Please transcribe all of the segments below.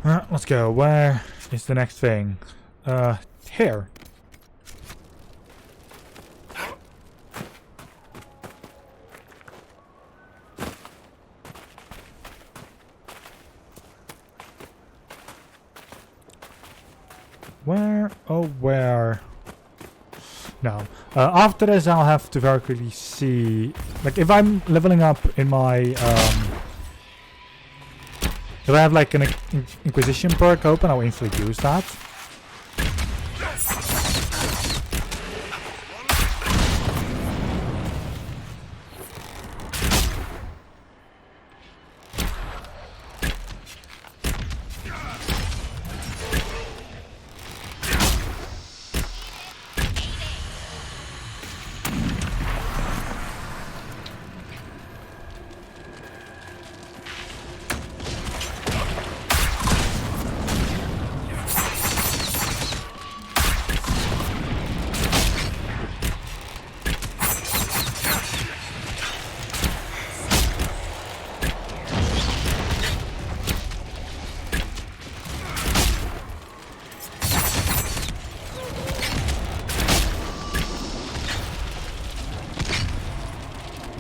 Let's go. Where is the next thing? Here. Where? Oh, where? No. After this, I'll have to very quickly see. Like, if I'm leveling up in my. If I have like an Inquisition perk open, I'll instantly use that.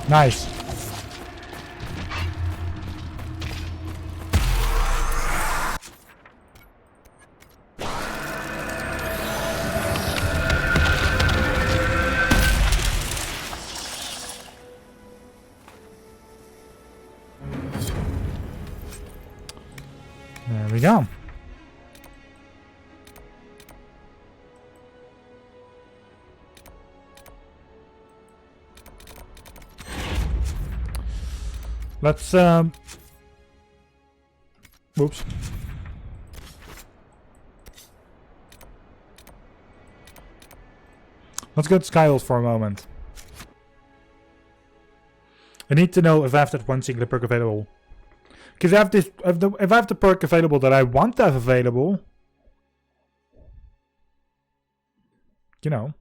Nice. There we go. Let's whoops. Let's go to Skyworld for a moment. I need to know if I have that one singular perk available. Because if I have the perk available that I want to have available, you know.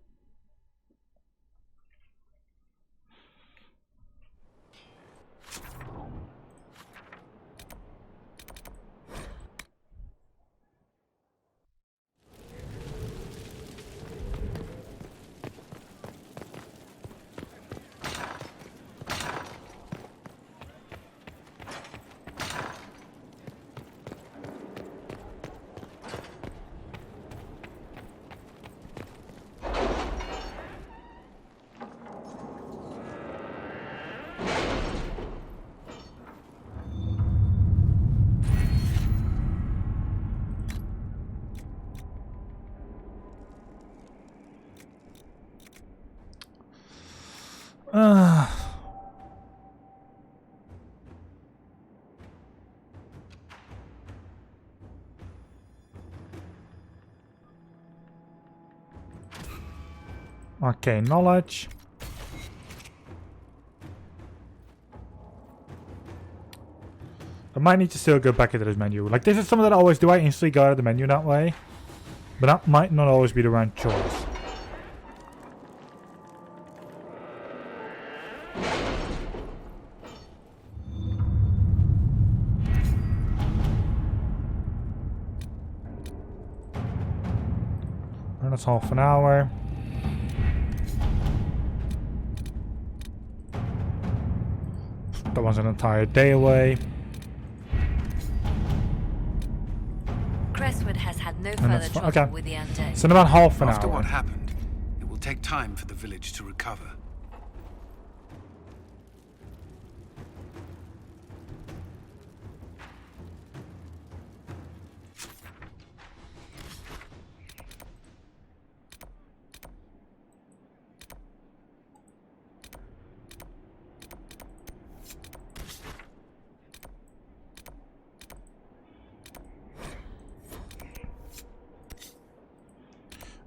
Okay, knowledge. I might need to still go back into this menu. Like, this is something that I always do. I instantly go out of the menu that way. But that might not always be the right choice. And that's half an hour. That was an entire day away. Crestwood has had no further trouble with the undead. So in about half an hour. After what happened, it will take time for the village to recover.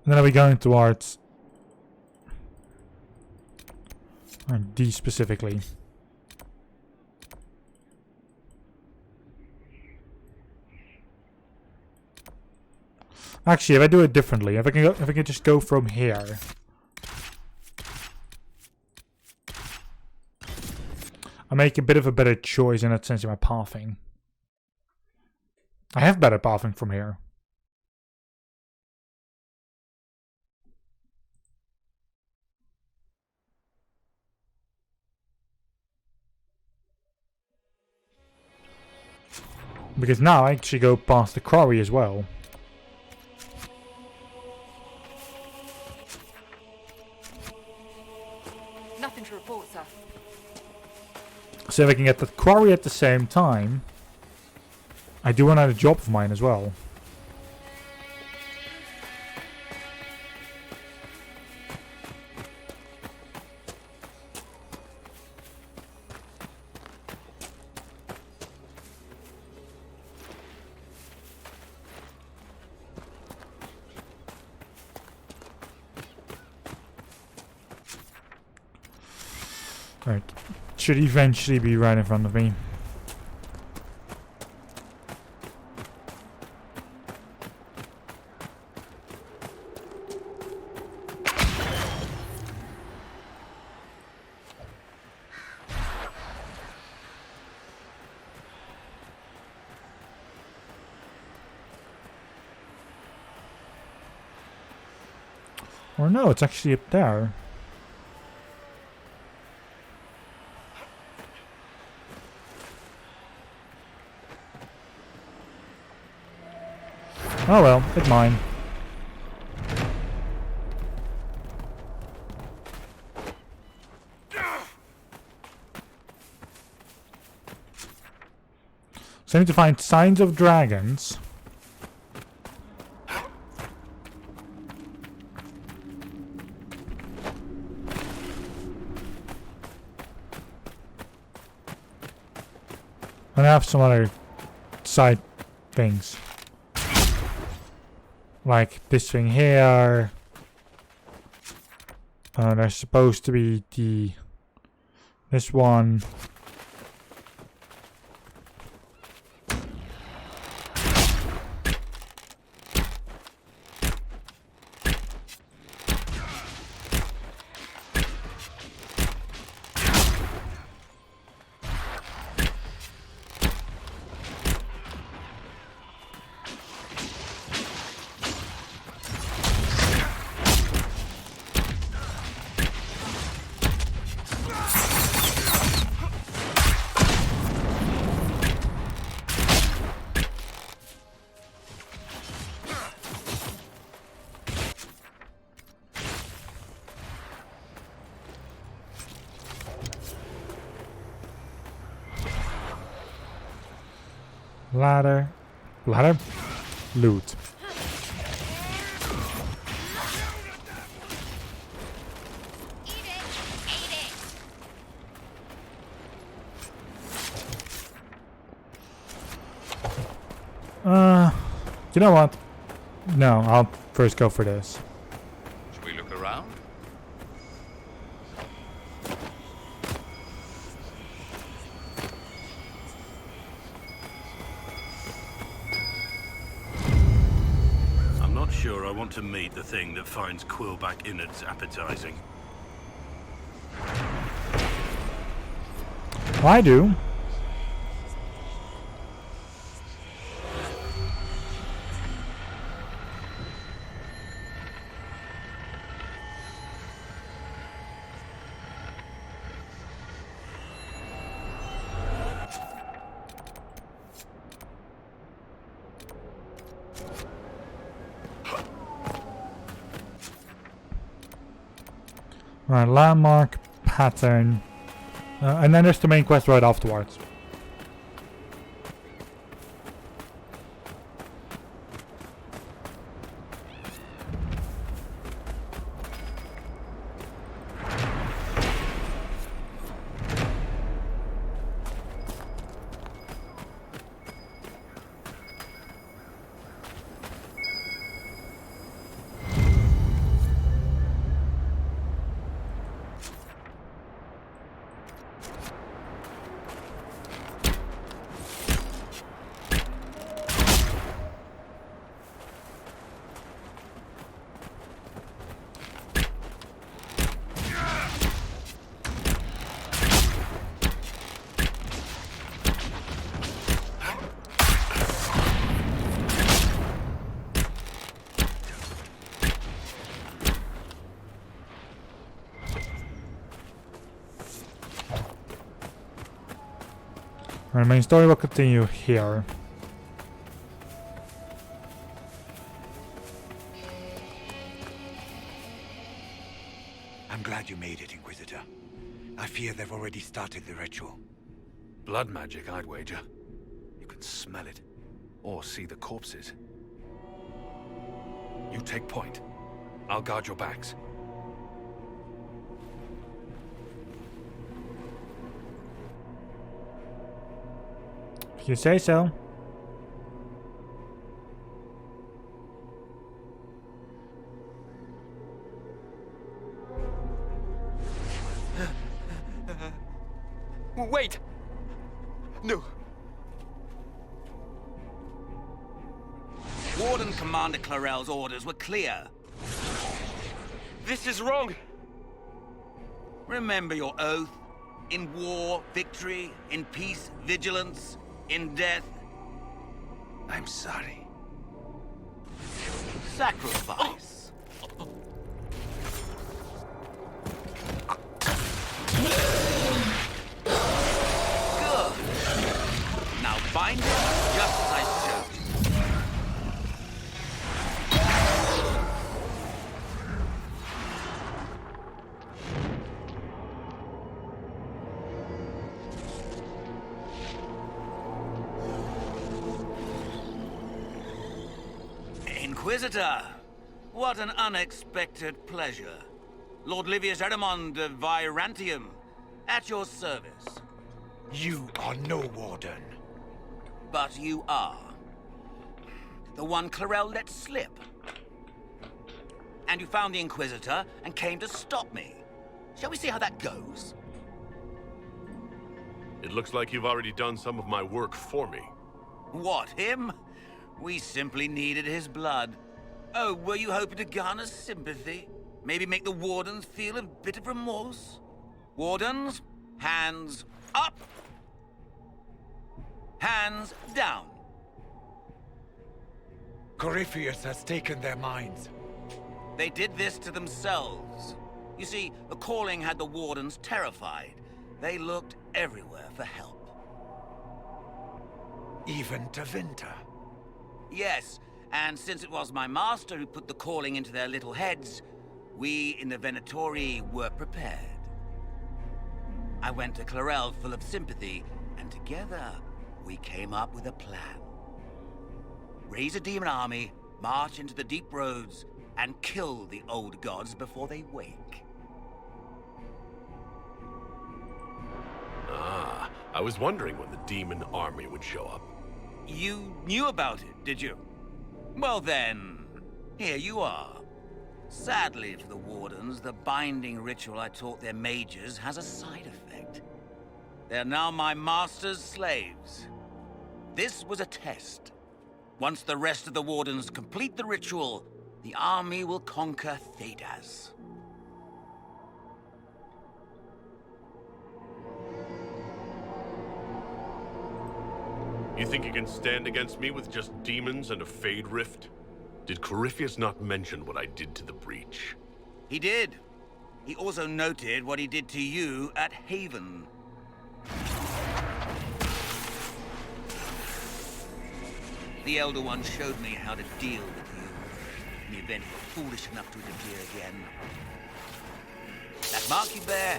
And then are we going towards D specifically? Actually, if I do it differently, if I can just go from here. I make a bit of a better choice in that sense in my pathing. I have better pathing from here. Because now I actually go past the quarry as well. Nothing to report, sir. So if I can get the quarry at the same time, I do another job of mine as well. Right. Should eventually be right in front of me. Or no, it's actually up there. Oh well, it's mine. So I need to find signs of dragons. And I have some other side things. Like this thing here. There's supposed to be this one. Ladder. Loot. You know what? No, I'll first go for this. Should we look around? I'm not sure I want to meet the thing that finds Quillback innards appetizing. Well, I do. Right, landmark, pattern, and then there's the main quest right afterwards. Our main story will continue here. I'm glad you made it, Inquisitor. I fear they've already started the ritual. Blood magic, I'd wager. You can smell it. Or see the corpses. You take point. I'll guard your backs. If you say so. Wait! No. Warden Commander Clarel's orders were clear. This is wrong! Remember your oath. In war, victory. In peace, vigilance. In death, I'm sorry. sacrifice. Good. Now bind it just as I showed you. Inquisitor, what an unexpected pleasure. Lord Livius Erimond of Virantium, at your service. You are no warden. But you are. The one Clarel let slip. And you found the Inquisitor and came to stop me. Shall we see how that goes? It looks like you've already done some of my work for me. What, him? We simply needed his blood. Oh, were you hoping to garner sympathy? Maybe make the Wardens feel a bit of remorse? Wardens, hands up! Hands down. Corypheus has taken their minds. They did this to themselves. You see, the calling had the Wardens terrified. They looked everywhere for help. Even to Vinter. Yes, and since it was my master who put the calling into their little heads, we in the Venatori were prepared. I went to Clarel full of sympathy, and together we came up with a plan. Raise a demon army, march into the deep roads, and kill the old gods before they wake. Ah, I was wondering when the demon army would show up. You knew about it, did you? Well then, here you are. Sadly for the Wardens, the binding ritual I taught their mages has a side effect. They're now my master's slaves. This was a test. Once the rest of the Wardens complete the ritual, the army will conquer Thedas. You think you can stand against me with just demons and a Fade Rift? Did Corypheus not mention what I did to the breach? He did. He also noted what he did to you at Haven. The Elder One showed me how to deal with you in the event you were foolish enough to interfere again. That mark you bear,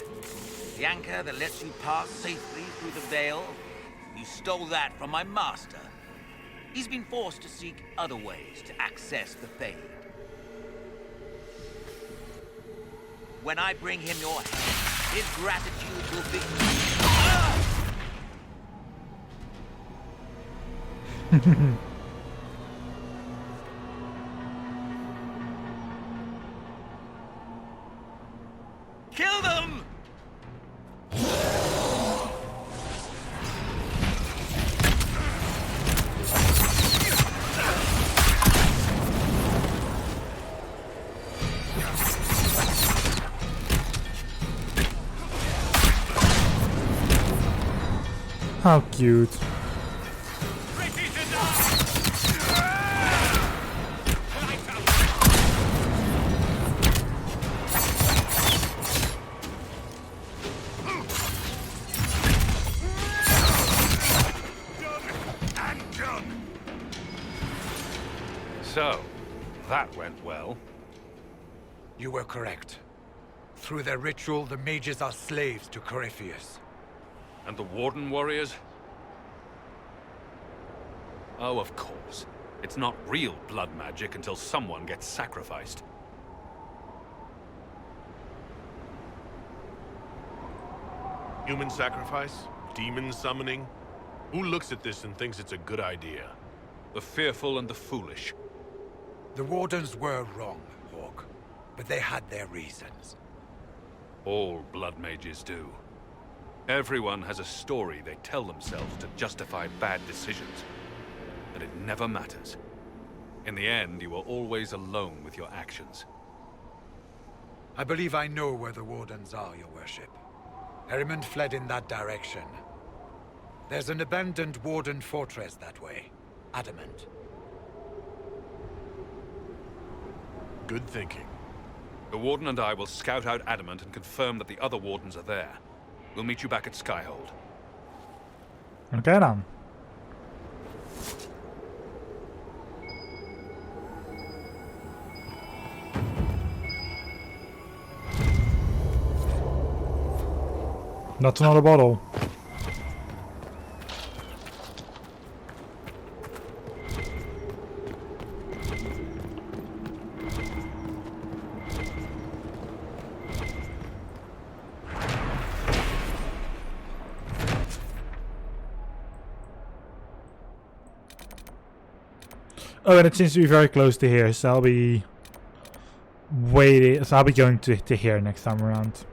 the anchor that lets you pass safely through the veil, you stole that from my master. He's been forced to seek other ways to access the Fade. When I bring him your head, his gratitude will be... Kill them! How cute. So, that went well. You were correct. Through their ritual, the mages are slaves to Corypheus. And the Warden warriors? Oh, of course. It's not real blood magic until someone gets sacrificed. Human sacrifice? Demon summoning? Who looks at this and thinks it's a good idea? The fearful and the foolish. The Wardens were wrong, Hawk, but they had their reasons. All blood mages do. Everyone has a story they tell themselves to justify bad decisions. But it never matters. In the end, you are always alone with your actions. I believe I know where the Wardens are, Your Worship. Erimond fled in that direction. There's an abandoned Warden fortress that way. Adamant. Good thinking. The Warden and I will scout out Adamant and confirm that the other Wardens are there. We'll meet you back at Skyhold. Oké dan. That's not a bottle. Oh, and it seems to be very close to here, so I'll be waiting. So I'll be going to here next time around.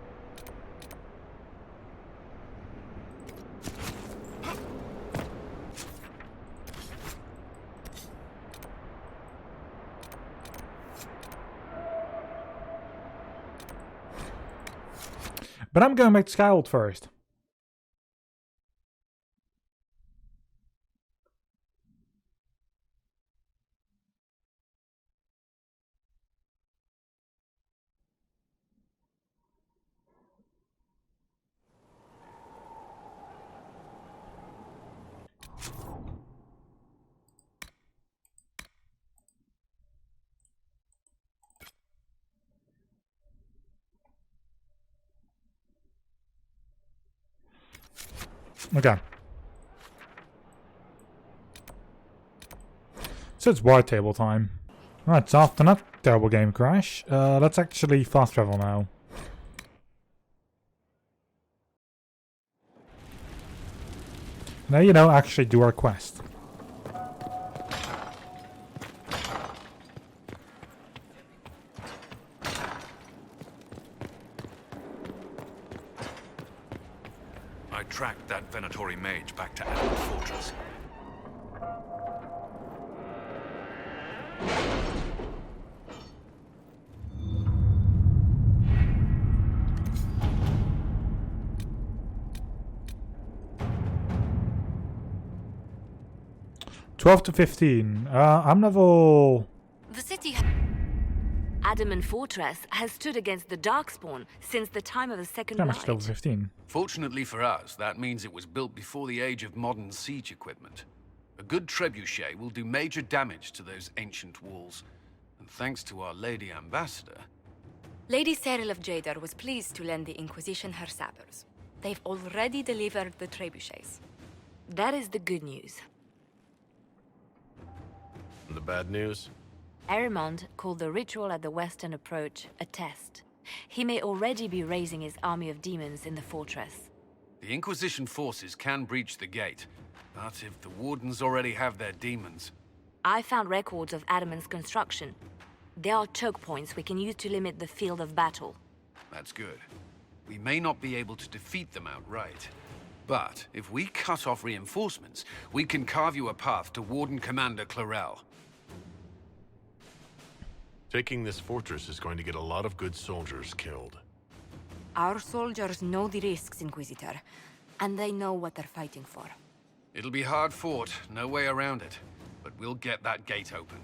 But I'm going back to Skyhold first. Okay. So it's wide table time. Right, so after that terrible game crash, let's actually fast travel now. Now, you know, actually do our quest. I tracked that Venatori mage back to Adamant Fortress. $12 to 15. I'm level... The city Adamant Fortress has stood against the Darkspawn since the time of the Second I'm Light. actually level 15. Fortunately for us, that means it was built before the age of modern siege equipment. A good trebuchet will do major damage to those ancient walls. And thanks to our Lady Ambassador... Lady Cyril of Jadar was pleased to lend the Inquisition her sabers. They've already delivered the trebuchets. That is the good news. And the bad news? Erimond called the ritual at the western approach a test. He may already be raising his army of demons in the fortress. The Inquisition forces can breach the gate, but if the Wardens already have their demons... I found records of Adamant's construction. There are choke points we can use to limit the field of battle. That's good. We may not be able to defeat them outright. But if we cut off reinforcements, we can carve you a path to Warden Commander Clarel. Taking this fortress is going to get a lot of good soldiers killed. Our soldiers know the risks, Inquisitor, and they know what they're fighting for. It'll be hard fought, no way around it. But we'll get that gate open.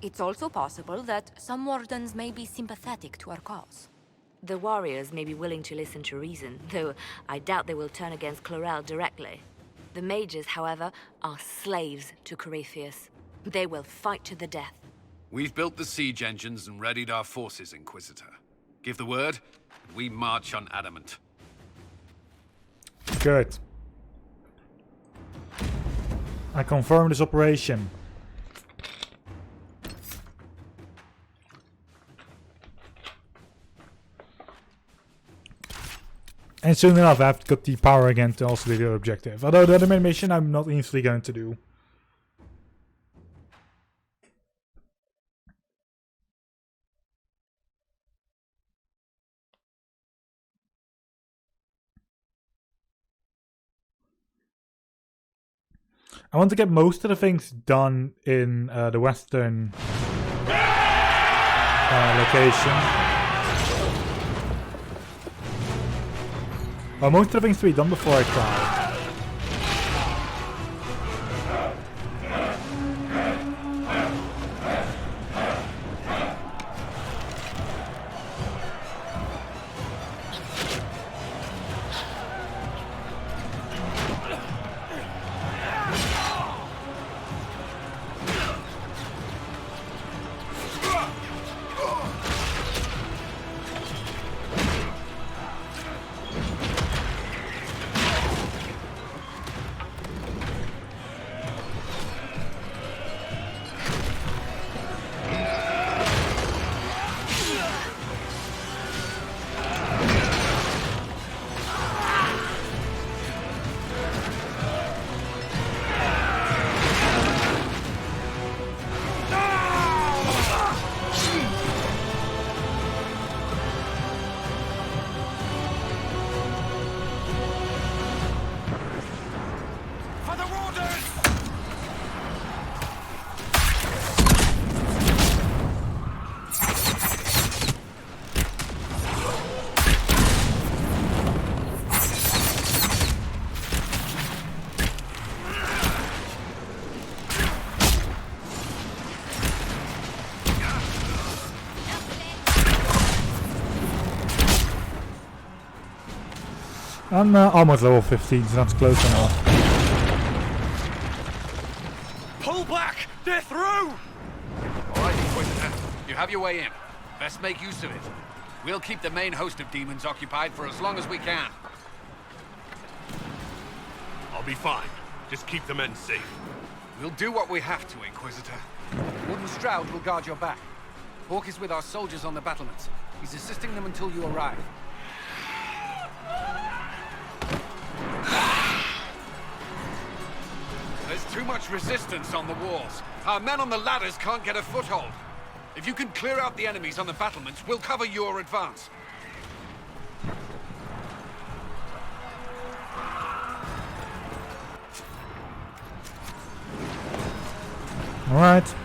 It's also possible that some Wardens may be sympathetic to our cause. The warriors may be willing to listen to reason, though I doubt they will turn against Clarel directly. The mages, however, are slaves to Corypheus. They will fight to the death. We've built the siege engines and readied our forces, Inquisitor. Give the word, and we march on Adamant. Good. I confirm this operation. And soon enough I've got the power again to also do the other objective. Although the other main mission I'm not easily going to do. I want to get most of the things done in the western location. Well, most of the things to be done before I try. I'm almost level 15, so that's close enough. Pull back! They're through! Alright, Inquisitor. You have your way in. Best make use of it. We'll keep the main host of demons occupied for as long as we can. I'll be fine. Just keep the men safe. We'll do what we have to, Inquisitor. Warden Stroud will guard your back. Hawk is with our soldiers on the battlements. He's assisting them until you arrive. There's too much resistance on the walls. Our men on the ladders can't get a foothold. If you can clear out the enemies on the battlements, we'll cover your advance. All right.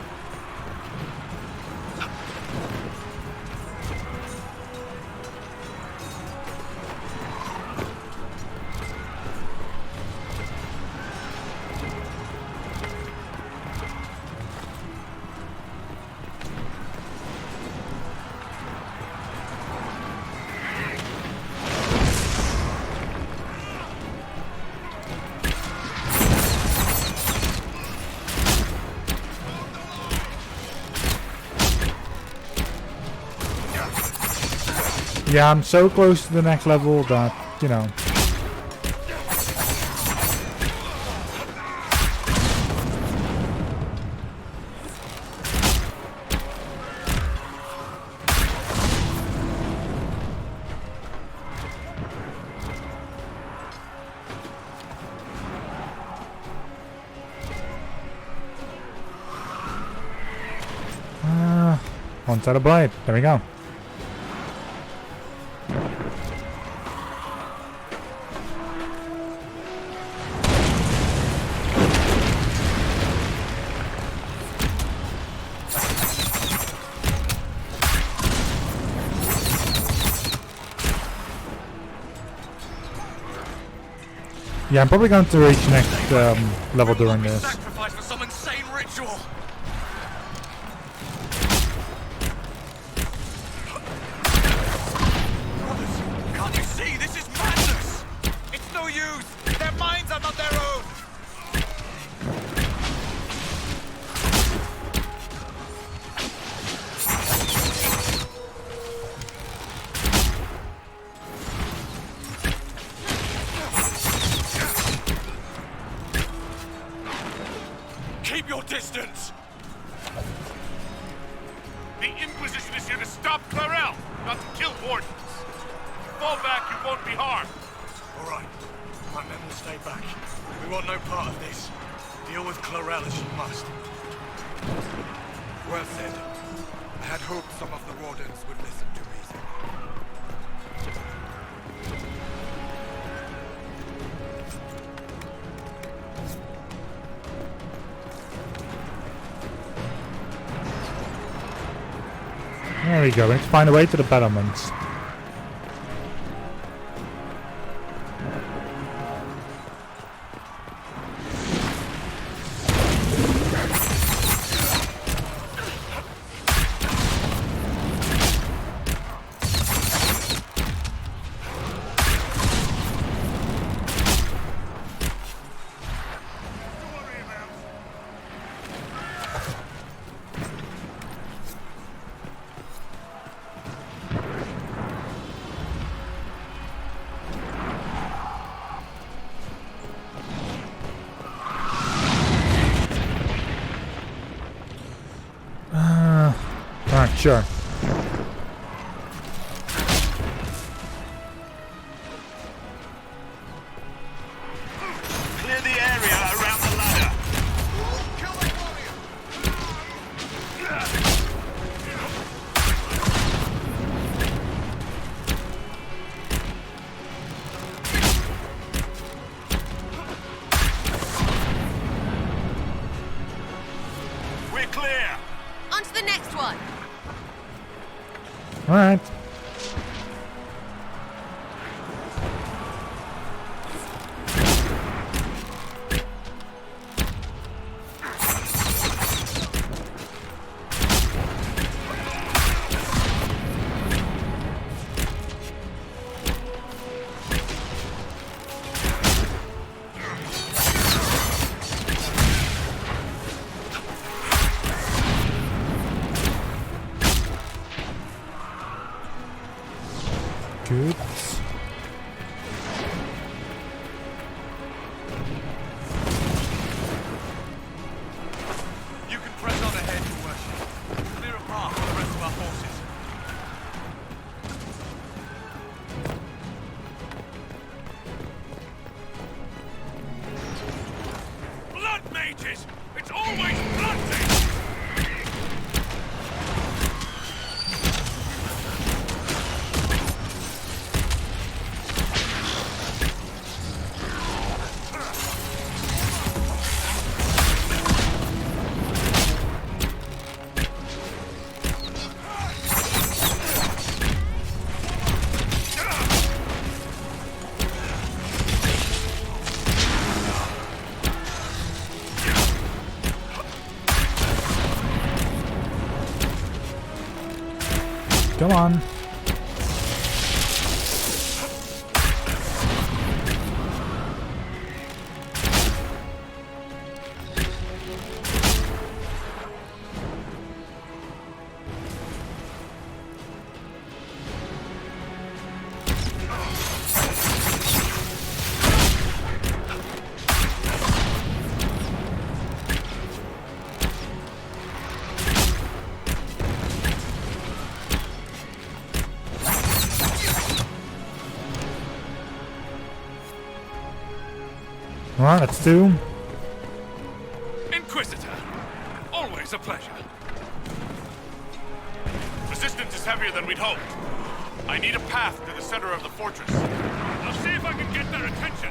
Yeah, I'm so close to the next level that, you know. One side of blade. There we go. Yeah, I'm probably going to reach next level during this. Sacrifice for some insane ritual! Brothers, can't you see? This is madness! It's no use! Their minds are not their own! not to kill wardens. If you fall back, you won't be harmed. All right. My men will stay back. We want no part of this. Deal with Chlorel as you must. Well said. I had hoped some of the wardens would listen to reason. There we go. Let's find a way to the battlements. Alright, sure. Clear the area around the ladder. Kill the warrior! We're clear. On to the next one. Alright. Good. You can press on ahead, Your Worship. Clear a path for the rest of our forces. Blood mages! It's always blood mages! Come on. Alright, let's do. Inquisitor! Always a pleasure. Resistance is heavier than we'd hoped. I need a path to the center of the fortress. I'll see if I can get their attention.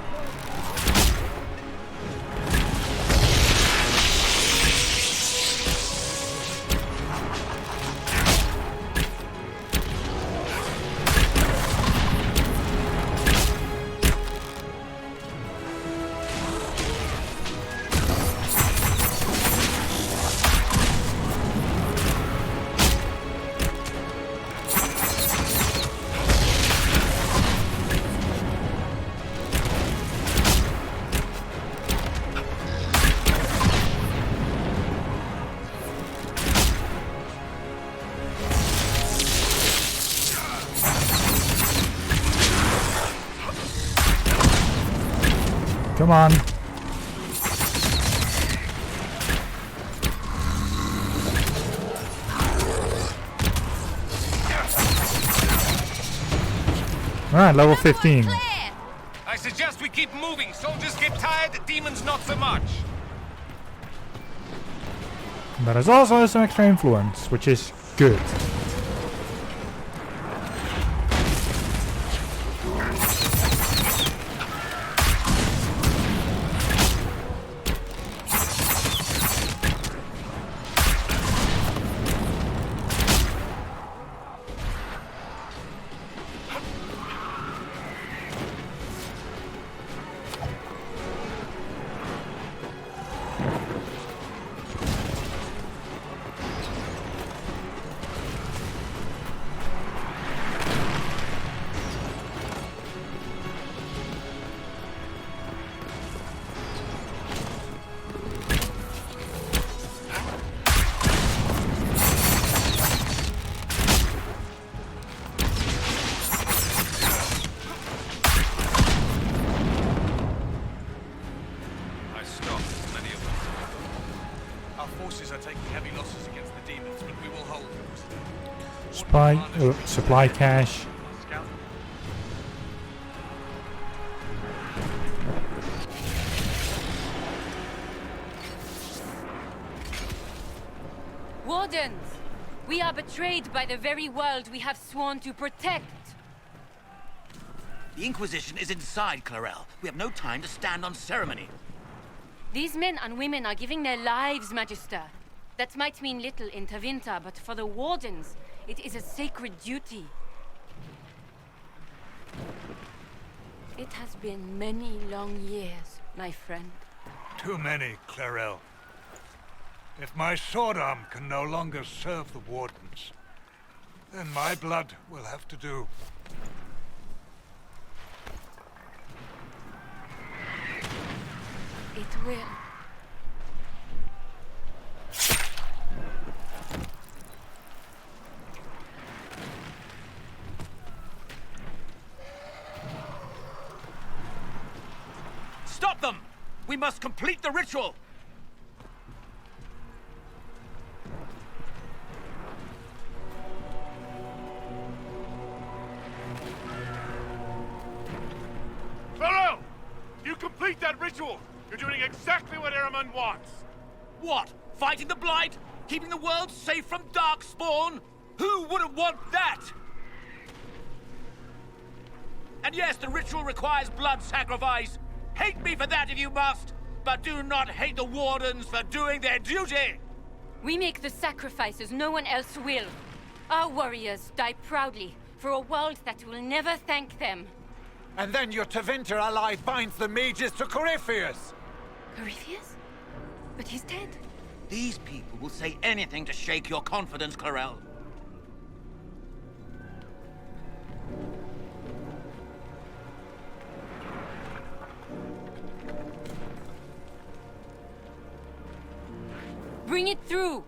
Come on. Alright, level 15. I suggest we keep moving. Soldiers get tired, demons not so much. But there's also some extra influence, which is good. Supply cache. Wardens! We are betrayed by the very world we have sworn to protect. The Inquisition is inside Clarel. We have no time to stand on ceremony. These men and women are giving their lives, Magister. That might mean little in Tevinter, but for the Wardens, it is a sacred duty. It has been many long years, my friend. Too many, Clarel. If my sword arm can no longer serve the Wardens, then my blood will have to do. It will. Stop them! We must complete the ritual! Farrell! You complete that ritual! You're doing exactly what Ehrman wants! What? Fighting the Blight? Keeping the world safe from Darkspawn? Who wouldn't want that? And yes, the ritual requires blood sacrifice. Hate me for that if you must, but do not hate the Wardens for doing their duty! We make the sacrifices no one else will. Our warriors die proudly for a world that will never thank them. And then your Tevinter ally binds the mages to Corypheus! Corypheus? But he's dead. These people will say anything to shake your confidence, Clarel. Bring it through!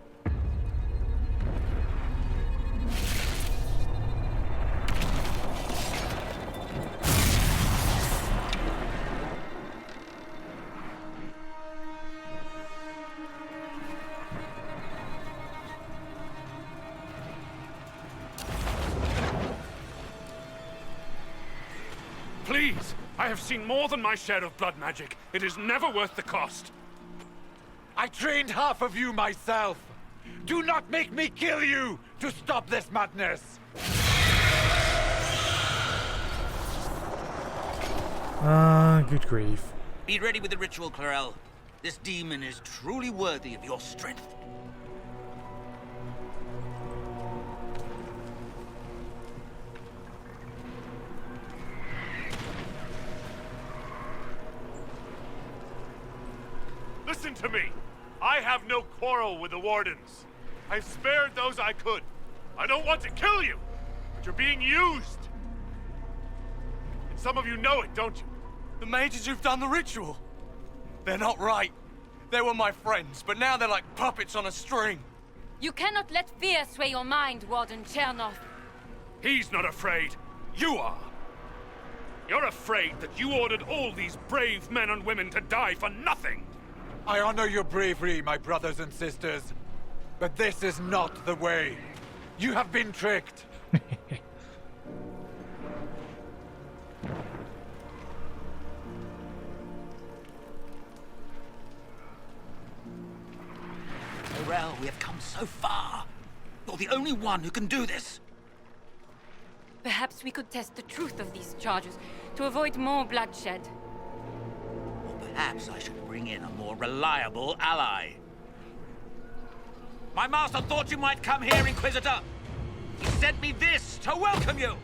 Please! I have seen more than my share of blood magic. It is never worth the cost. I trained half of you myself! Do not make me kill you to stop this madness! Good grief. Be ready with the ritual, Clarel. This demon is truly worthy of your strength. Listen to me. I have no quarrel with the Wardens. I've spared those I could. I don't want to kill you, but you're being used. And some of you know it, don't you? The mages who've done the ritual. They're not right. They were my friends, but now they're like puppets on a string. You cannot let fear sway your mind, Warden Chernoff. He's not afraid. You are. You're afraid that you ordered all these brave men and women to die for nothing. I honor your bravery, my brothers and sisters. But this is not the way. You have been tricked. so far. You're the only one who can do this. Perhaps we could test the truth of these charges to avoid more bloodshed. Or perhaps I should bring in a more reliable ally. My master thought you might come here, Inquisitor. He sent me this to welcome you.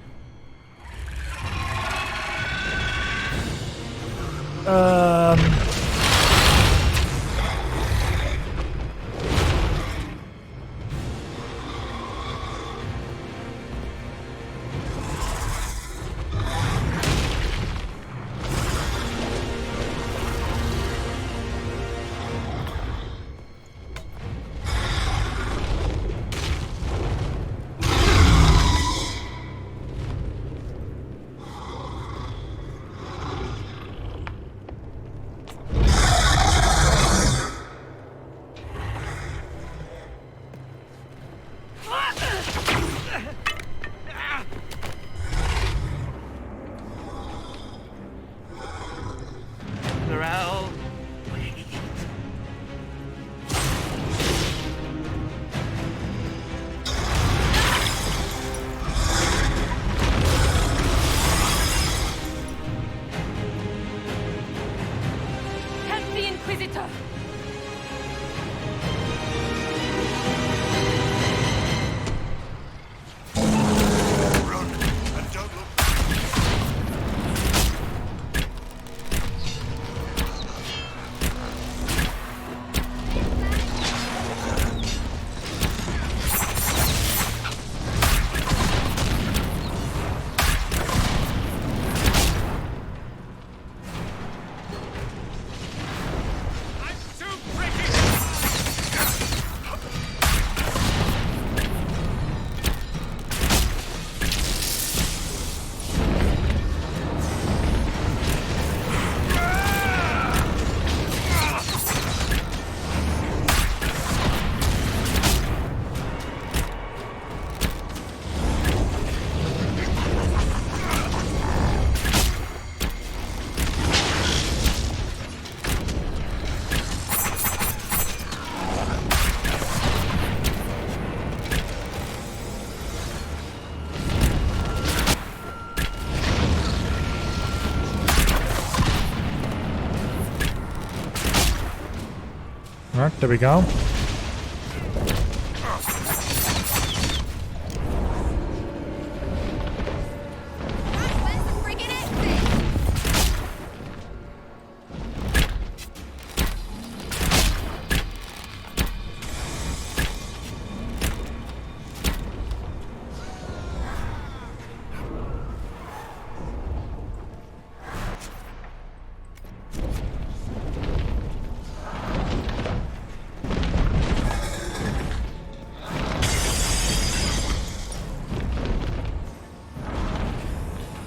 Alright, there we go.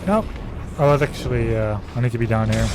Nope. Oh, that's actually, I need to be down here.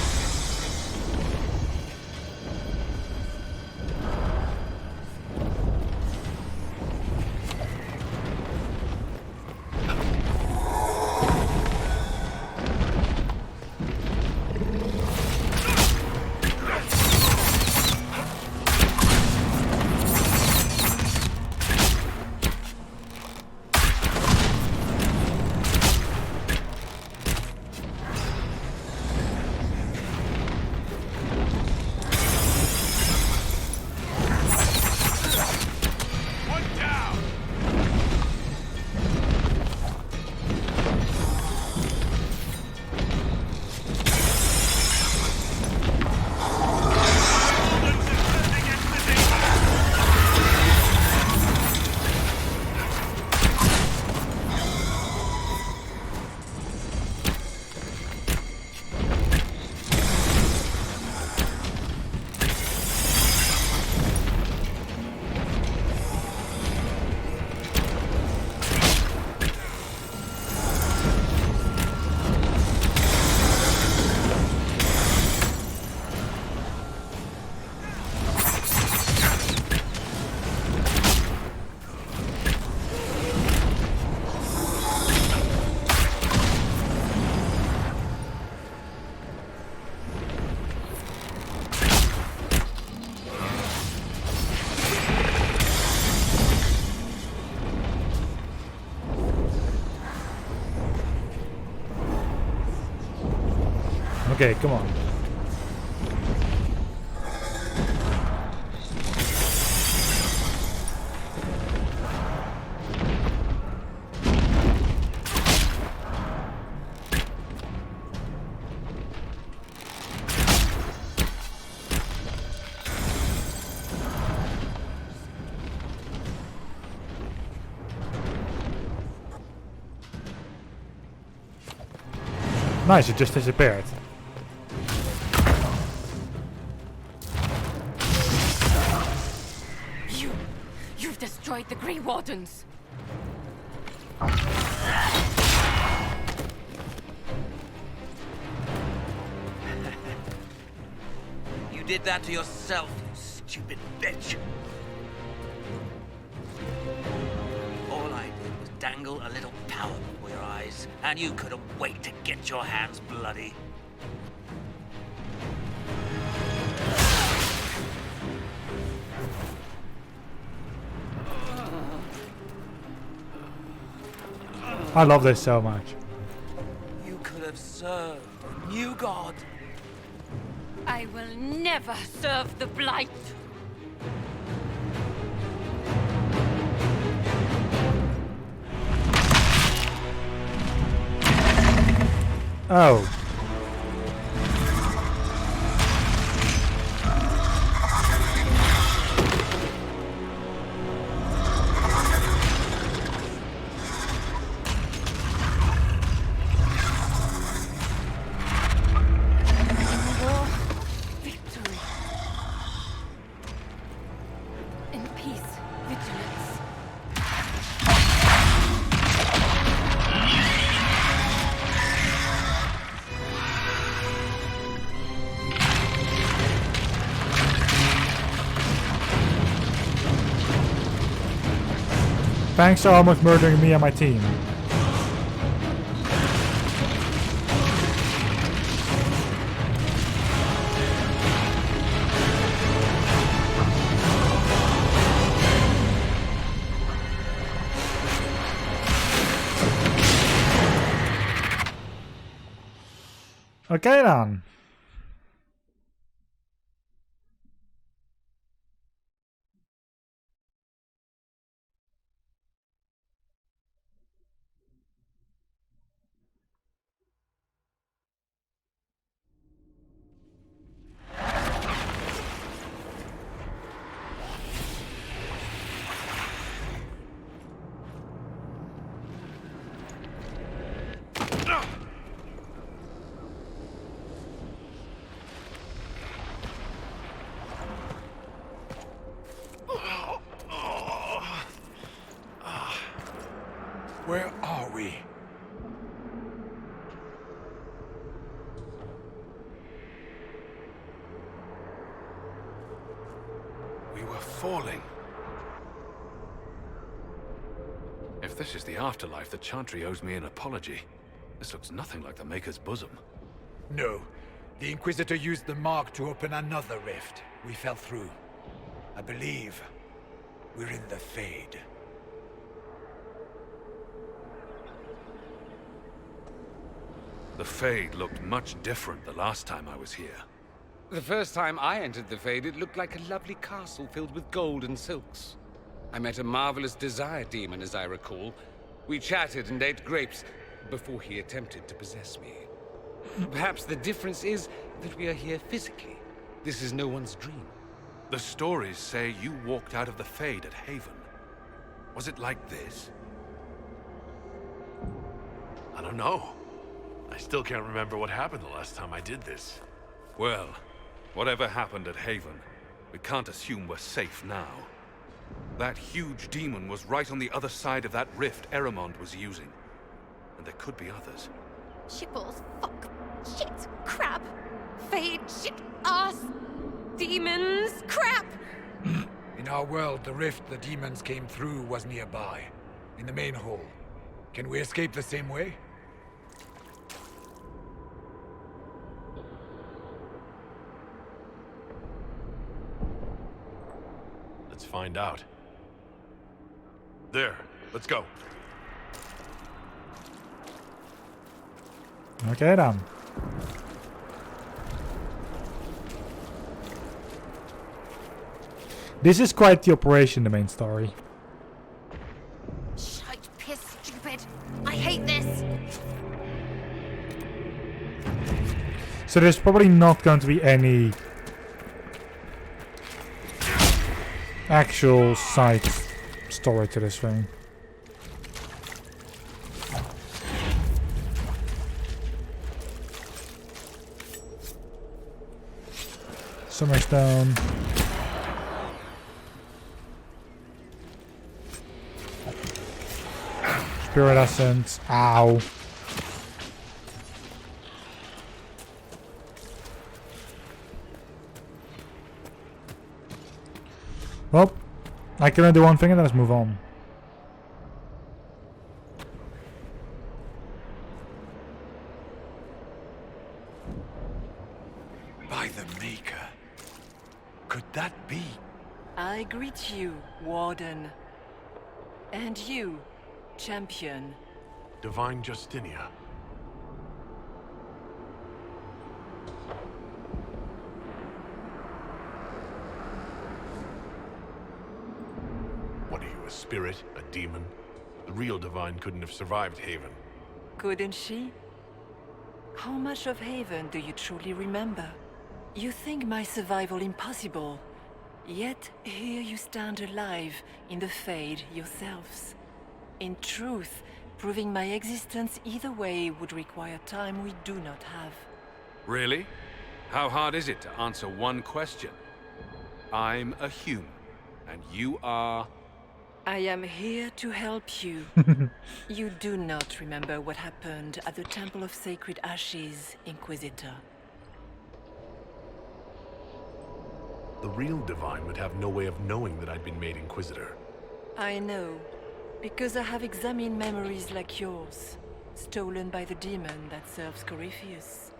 Okay, come on. Nice, it just disappeared. You've destroyed the Grey Wardens. You did that to yourself, you stupid bitch. All I did was dangle a little power before your eyes, and you couldn't wait to get your hands bloody. I love this so much. You could have served a new god. I will never serve the Blight. Oh. Victory. In peace, vigilance. Thanks for almost murdering me and my team. Okay dan. Where are we? We were falling. If this is the afterlife, the Chantry owes me an apology. This looks nothing like the Maker's bosom. No. The Inquisitor used the mark to open another rift. We fell through. I believe we're in the Fade. The Fade looked much different the last time I was here. The first time I entered the Fade, it looked like a lovely castle filled with gold and silks. I met a marvelous desire demon, as I recall. We chatted and ate grapes before he attempted to possess me. Perhaps the difference is that we are here physically. This is no one's dream. The stories say you walked out of the Fade at Haven. Was it like this? I don't know. I still can't remember what happened the last time I did this. Well, whatever happened at Haven, we can't assume we're safe now. That huge demon was right on the other side of that rift Eramond was using. And there could be others. Shitballs, fuck, shit, crap, Fade, shit, ass, demons, crap! In our world, the rift the demons came through was nearby, in the main hall. Can we escape the same way? Let's find out. There, let's go. Oké dan. This is quite the operation, the main story. Shite, piss, stupid. I hate this. So there's probably not going to be any actual side story to this thing. Summerstone. Spirit Essence. Ow. Well, I can only do one thing and then let's move on. By the Maker. Could that be? I greet you, Warden. And you, Champion. Divine Justinia. What are you, a spirit? A demon? The real Divine couldn't have survived Haven. Couldn't she? How much of Haven do you truly remember? You think my survival impossible, yet here you stand alive in the Fade yourselves. In truth, proving my existence either way would require time we do not have. Really? How hard is it to answer one question? I'm a human, and you are... I am here to help you. You do not remember what happened at the Temple of Sacred Ashes, Inquisitor. The real Divine would have no way of knowing that I'd been made Inquisitor. I know, because I have examined memories like yours, stolen by the demon that serves Corypheus.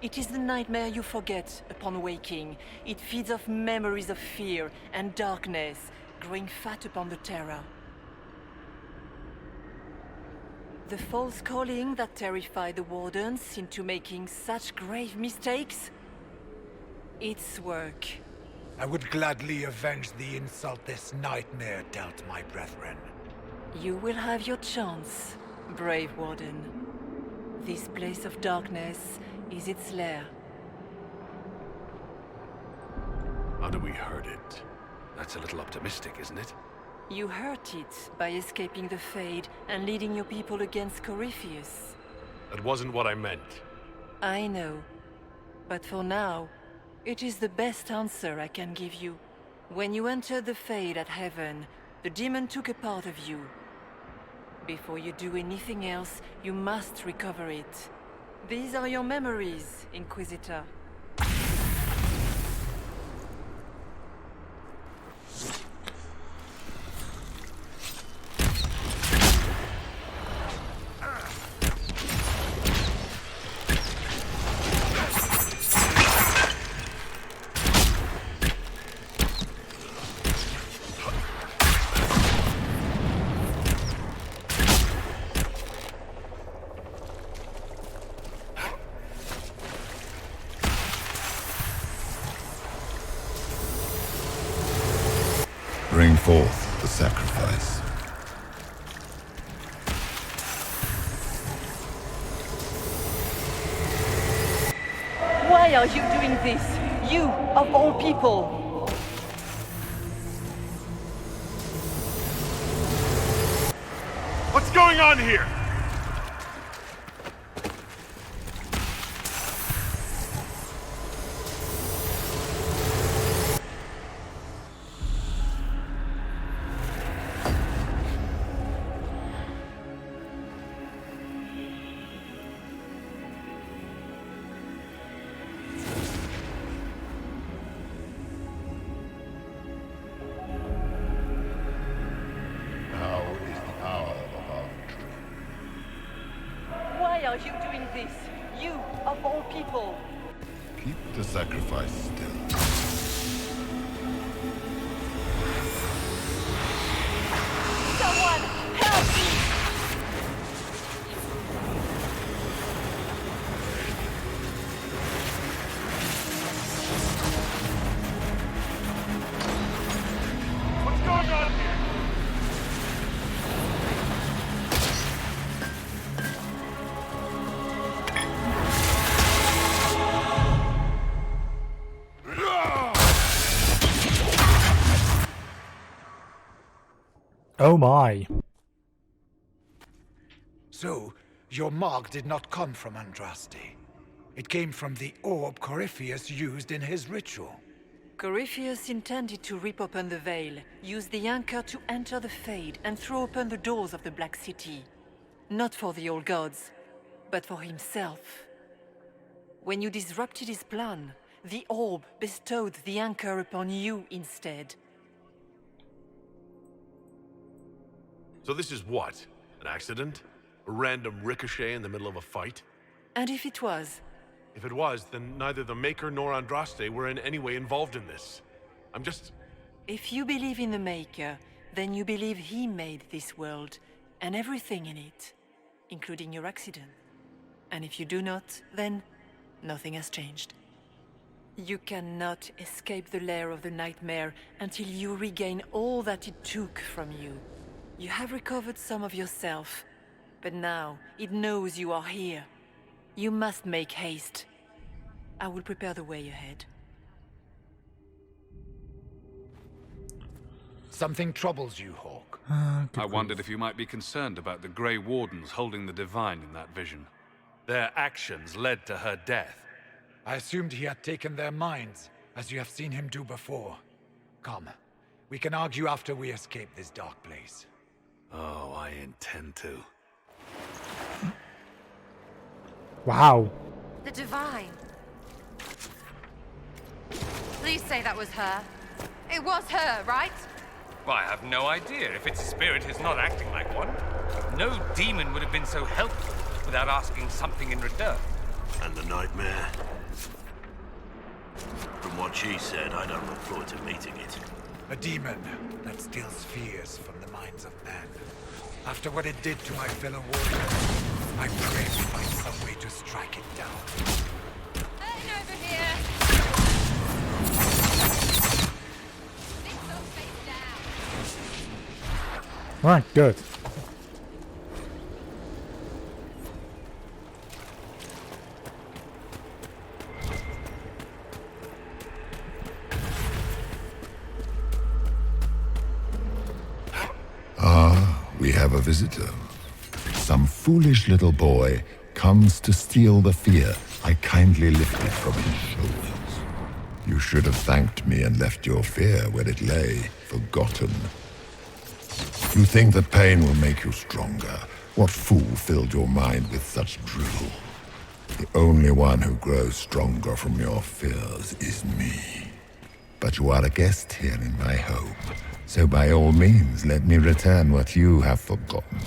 It is the nightmare you forget upon waking. It feeds off memories of fear and darkness, growing fat upon the terror. The false calling that terrified the Wardens into making such grave mistakes? Its work. I would gladly avenge the insult this nightmare dealt my brethren. You will have your chance, brave Warden. This place of darkness is its lair. How do we hurt it? That's a little optimistic, isn't it? You hurt it by escaping the Fade and leading your people against Corypheus. That wasn't what I meant. I know. But for now, it is the best answer I can give you. When you entered the Fade at Heaven, the demon took a part of you. Before you do anything else, you must recover it. These are your memories, Inquisitor. Bring forth the sacrifice. Why are you doing this? You, of all people! What's going on here? Why are you doing this? You, of all people! Keep the sacrifice still. Someone, help me! Oh my. So, your mark did not come from Andraste. It came from the orb Corypheus used in his ritual. Corypheus intended to rip open the veil, use the anchor to enter the Fade, and throw open the doors of the Black City. Not for the old gods, but for himself. When you disrupted his plan, the orb bestowed the anchor upon you instead. So this is what? An accident? A random ricochet in the middle of a fight? And if it was? If it was, then neither the Maker nor Andraste were in any way involved in this. I'm just... If you believe in the Maker, then you believe he made this world, and everything in it, including your accident. And if you do not, then nothing has changed. You cannot escape the lair of the nightmare until you regain all that it took from you. You have recovered some of yourself, but now it knows you are here. You must make haste. I will prepare the way ahead. Something troubles you, Hawk. I wondered if you might be concerned about the Grey Wardens holding the Divine in that vision. Their actions led to her death. I assumed he had taken their minds, as you have seen him do before. Come, we can argue after we escape this dark place. Oh, I intend to. Wow. The Divine. Please say that was her. It was her, right? Well, I have no idea. If it's a spirit, it's not acting like one. No demon would have been so helpful without asking something in return. And the nightmare? From what she said, I don't look forward to meeting it. A demon that steals fears from the minds of men. After what it did to my fellow warriors, I pray we find some way to strike it down. Hey, over here! Right, good. We have a visitor. Some foolish little boy comes to steal the fear I kindly lifted from his shoulders. You should have thanked me and left your fear where it lay, forgotten. You think that pain will make you stronger? What fool filled your mind with such drivel? The only one who grows stronger from your fears is me. But you are a guest here in my home. So by all means, let me return what you have forgotten.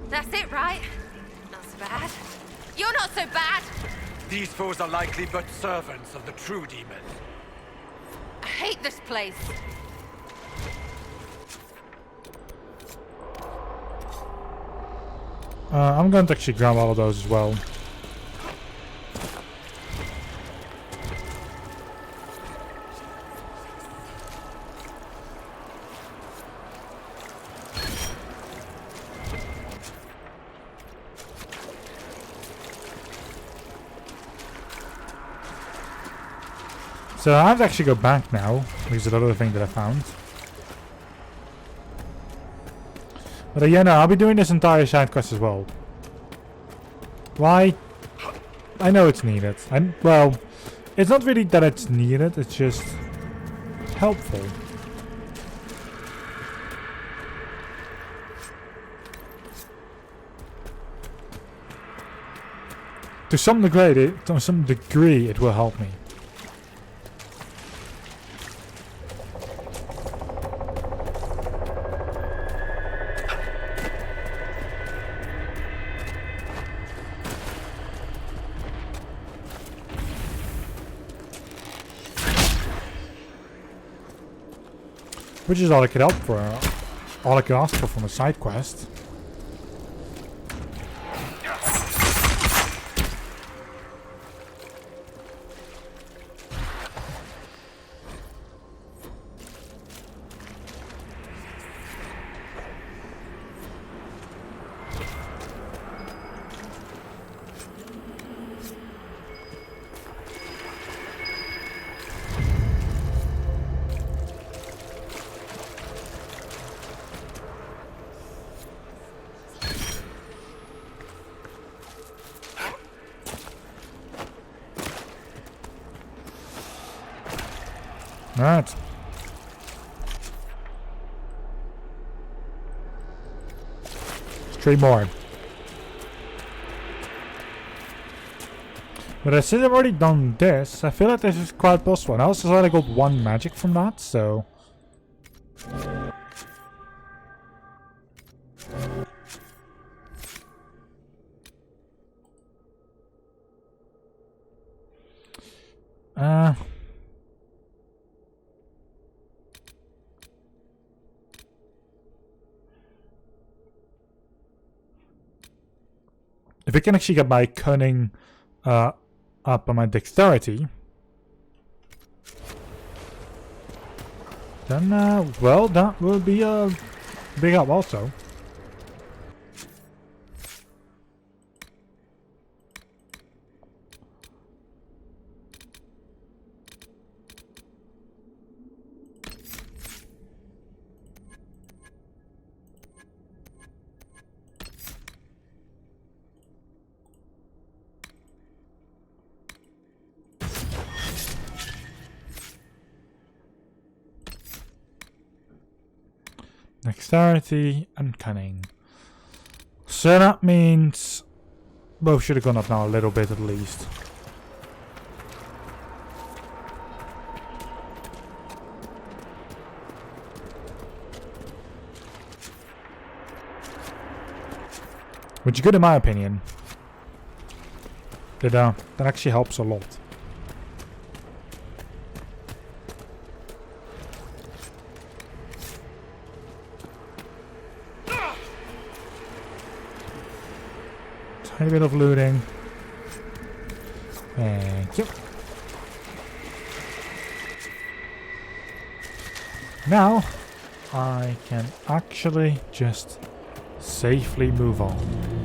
That's it, right? Not so bad. You're not so bad! These foes are likely but servants of the true demon. I hate this place. I'm going to actually grab all of those as well. So I have to actually go back now, because of another thing that I found. But yeah, no, I'll be doing this entire side quest as well. Why? I know it's needed. Well, it's not really that it's needed, it's just helpful. To some degree, it will help me. Which is all I could help for. All I could ask for from a side quest. Alright. Three more. But since I've already done this, I feel like this is quite possible. And I also thought I got 1 magic from that, so... If I can actually get my cunning up on my dexterity, then, well, that will be a big help also. Dexterity and cunning. So that means both should have gone up now a little bit at least. Which is good in my opinion. That actually helps a lot. Tiny bit of looting. Thank you. Now, I can actually just safely move on.